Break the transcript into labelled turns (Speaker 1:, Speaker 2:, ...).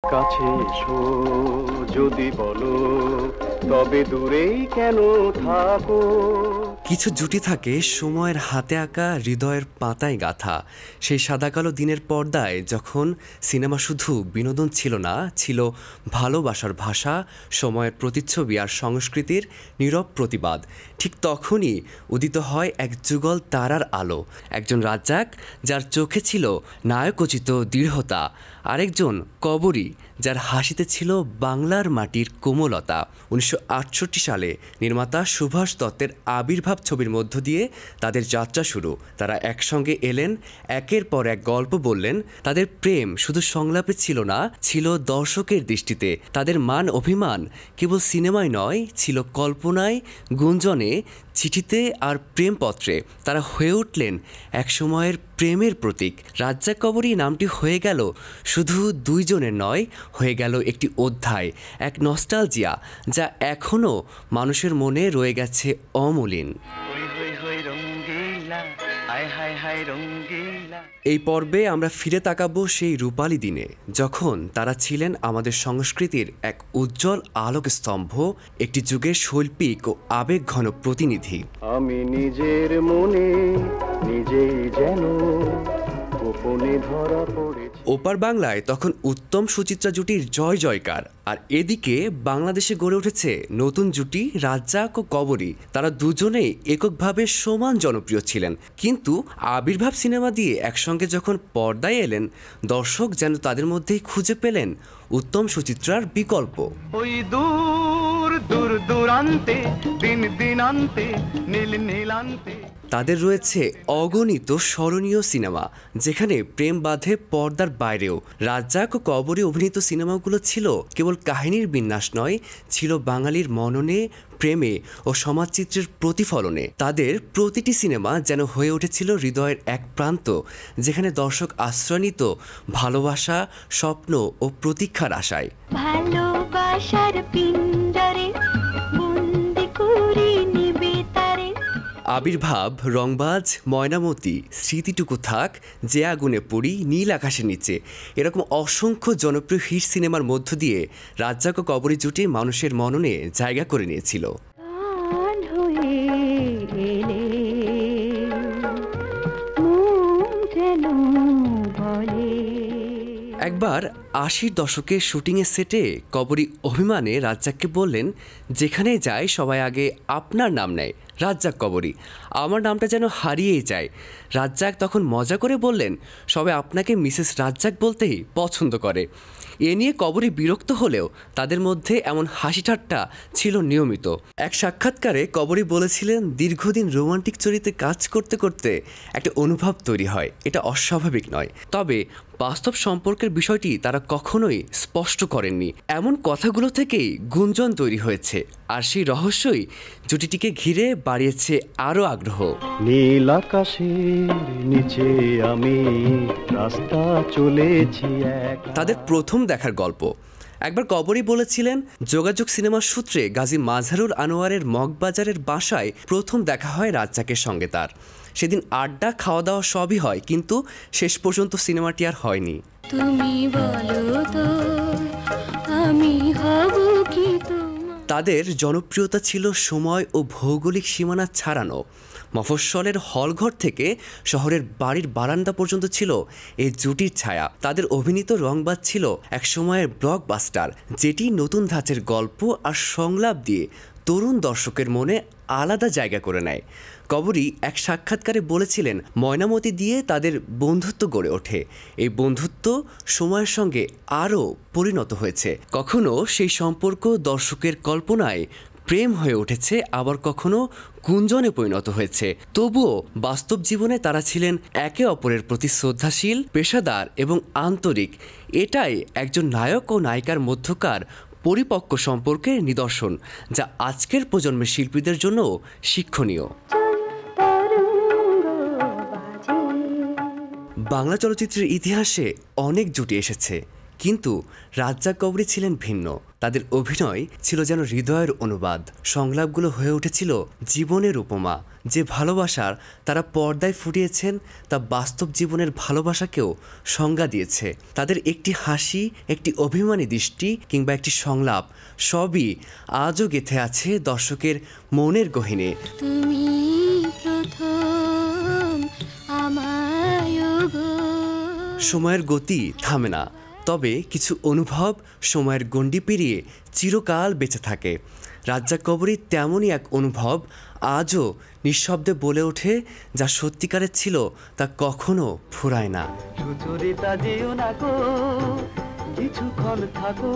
Speaker 1: কাছে এসো যদি বলো, তবে দূরেই কেন থাকো।
Speaker 2: কিছু জুটি থাকে সময়ের হাতে আঁকা, হৃদয়ের পাতায় গাঁথা। সেই সাদাকালো দিনের পর্দায় যখন সিনেমা শুধু বিনোদন ছিল না, ছিল ভালোবাসার ভাষা, সময়ের প্রতিচ্ছবি আর সংস্কৃতির নীরব প্রতিবাদ। ঠিক তখনই উদিত হয় এক যুগল তারার আলো। একজন রাজ্জাক, যার চোখে ছিল নায়কোচিত দৃঢ়তা, আরেকজন কবরী, যার হাসিতে ছিল বাংলার মাটির কোমলতা। 1968 সালে নির্মাতা সুভাষ দত্তের আবির্ভাব ছবির মধ্য দিয়ে তাদের যাত্রা শুরু। তারা একসঙ্গে এলেন, একের পর এক গল্প বললেন। তাদের প্রেম শুধু সংলাপে ছিল না, ছিল দর্শকের দৃষ্টিতে। তাদের মান অভিমান কেবল সিনেমায় নয়, ছিল কল্পনায়, গুঞ্জনে, চিঠিতে আর প্রেমপত্রে। তারা হয়ে উঠলেন একসময়ের প্রেমের প্রতীক। রাজ্জাক কবরী নামটি হয়ে গেল শুধু দুইজনের নয়, হয়ে গেল একটি অধ্যায়, এক নস্টালজিয়া, যা এখনও মানুষের মনে রয়ে গেছে অমলিন। এই পর্বে আমরা ফিরে তাকাবো সেই রূপালী দিনে, যখন তারা ছিলেন আমাদের সংস্কৃতির এক উজ্জ্বল আলোকস্তম্ভ, একটি যুগের শৈল্পিক ও আবেগঘন প্রতিনিধি।
Speaker 1: আমি নিজের মনে নিজেই যেন গোপনে ধরা পড়েছি।
Speaker 2: ওপার বাংলায় তখন উত্তম সুচিত্রা জুটির জয় জয়কার, আর এদিকে বাংলাদেশে গড়ে উঠেছে নতুন জুটি রাজ্জাক ও কবরী। তারা দুজনেই এককভাবে সমান জনপ্রিয় ছিলেন, কিন্তু আবির্ভাব সিনেমা দিয়ে একসঙ্গে যখন পর্দায় এলেন, দর্শক যেন তাদের মধ্যেই খুঁজে পেলেন উত্তম সুচিত্রার বিকল্প।
Speaker 1: ওই দূর দূর দূরান্তে দিন দিনান্তে নীল নীলান্তে।
Speaker 2: তাদের রয়েছে অগণিত স্মরণীয় সিনেমা, যেখানে প্রেম বাঁধে পর্দার বাইরেও। রাজ্জাক ও কবরী অভিনীত সিনেমাগুলো ছিল কেবল কাহিনীর বিন্যাস নয়, ছিল বাঙালির মননে, প্রেমে ও সমাজচিত্রের প্রতিফলনে। তাদের প্রতিটি সিনেমা যেন হয়ে উঠেছিল হৃদয়ের এক প্রান্ত, যেখানে দর্শক আশ্রয় নিত ভালোবাসা, স্বপ্ন ও প্রতীক্ষার আশায়।
Speaker 3: ভালোবাসার পিঞ্জরে বন্দি করে নিবে তারে।
Speaker 2: আবির্ভাব, রংবাজ, ময়নামতি, স্মৃতিটুকু থাক, যে আগুনে পড়ি, নীল আকাশের নিচে, এরকম অসংখ্য জনপ্রিয় হিট সিনেমার মধ্য দিয়ে রাজ্জাক ও কবরী জুটি মানুষের মননে জায়গা করে নিয়েছিল। একবার 80-র দশকের শুটিংয়ের সেটে কবরী অভিমানে রাজ্জাককে বললেন, যেখানে যায় সবাই আগে আপনার নাম নেয়, রাজ্জাক কবরী, আমার নামটা যেন হারিয়েই যায়। রাজ্জাক তখন মজা করে বললেন, সবাই আপনাকে মিসেস রাজ্জাক বলতেই পছন্দ করে। এ নিয়ে কবরী বিরক্ত হলেও তাদের মধ্যে এমন হাসি ঠাট্টা ছিল নিয়মিত। এক সাক্ষাৎকারে কবরী বলেছিলেন, দীর্ঘদিন রোমান্টিক চরিত্রে কাজ করতে করতে একটা অনুভব তৈরি হয়, এটা অস্বাভাবিক নয়। তবে বাস্তব সম্পর্কের বিষয়টি তারা কখনোই স্পষ্ট করেননি। এমন কথাগুলো থেকেই গুঞ্জন তৈরি হয়েছে, আর সেই রহস্যই জুটিটিকে ঘিরে বাড়িয়েছে আরও আগ্রহ।
Speaker 1: নীল আকাশের নিচে আমি রাস্তা চলেছি এক।
Speaker 2: তাদের প্রথম দেখার গল্প। একবার কবরী বলেছিলেন, যোগাযোগ সিনেমার সূত্রে গাজী মাজহারুল আনোয়ারের মগবাজারের বাসায় প্রথম দেখা হয় রাজ্জাকের সঙ্গে তার। সেদিন আড্ডা, খাওয়া দাওয়া সবই হয়, কিন্তু শেষ পর্যন্ত সিনেমাটি আর হয়নি।
Speaker 3: তুমি বলো তো আমি হব কি তোমার।
Speaker 2: তাদের জনপ্রিয়তা ছিল সময় ও ভৌগোলিক সীমানা ছাড়ানো। মফস্বলের হলঘর থেকে শহরের বাড়ির বারান্দা পর্যন্ত ছিল এই জুটির ছায়া। তাদের অভিনীত রংবাজ ছিল এক সময়ের ব্লকবাস্টার, যেটি নতুন ধাঁচের গল্প আর সংলাপ দিয়ে তরুণ দর্শকের মনে আলাদা জায়গা করে নেয়। কবরী এক সাক্ষাৎকারে বলেছিলেন, ময়নামতি দিয়ে তাদের বন্ধুত্ব গড়ে ওঠে। এই বন্ধুত্ব সময়ের সঙ্গে আরও পরিণত হয়েছে। কখনো সেই সম্পর্ক দর্শকের কল্পনায় প্রেম হয়ে উঠেছে, আবার কখনো গুঞ্জনে পরিণত হয়েছে। তবুও বাস্তব জীবনে তারা ছিলেন একে অপরের প্রতি শ্রদ্ধাশীল, পেশাদার এবং আন্তরিক। এটাই একজন নায়ক ও নায়িকার মধ্যকার পরিপক্ক সম্পর্কের নিদর্শন, যা আজকের প্রজন্মের শিল্পীদের জন্য শিক্ষণীয়। বাংলা চলচ্চিত্রের ইতিহাসে অনেক জুটি এসেছে, কিন্তু রাজ্জাক কবরী ছিলেন ভিন্ন। তাদের অভিনয় ছিল যেন হৃদয়ের অনুবাদ। সংলাপগুলো হয়ে উঠেছিল জীবনের উপমা। যে ভালোবাসার তারা পর্দায় ফুটিয়েছেন তা বাস্তব জীবনের ভালোবাসাকেও সংজ্ঞা দিয়েছে। তাদের একটি হাসি, একটি অভিমানী দৃষ্টি কিংবা একটি সংলাপ সবই আজও গেঁথে আছে দর্শকের মনের গহীনে।
Speaker 3: তুমি প্রথম আমায় গো।
Speaker 2: সময়ের গতি থামে না, তবে কিছু অনুভব সময়ের গণ্ডি পেরিয়ে চিরকাল বেঁচে থাকে। রাজ্জাক কবরী তেমনই এক অনুভব আজও নিঃশব্দে বলে ওঠে, যা সত্যিকারের ছিল তা কখনো ফুরায় না।
Speaker 1: সুচরিতা যেও না গো, কিছুক্ষণ থাকো।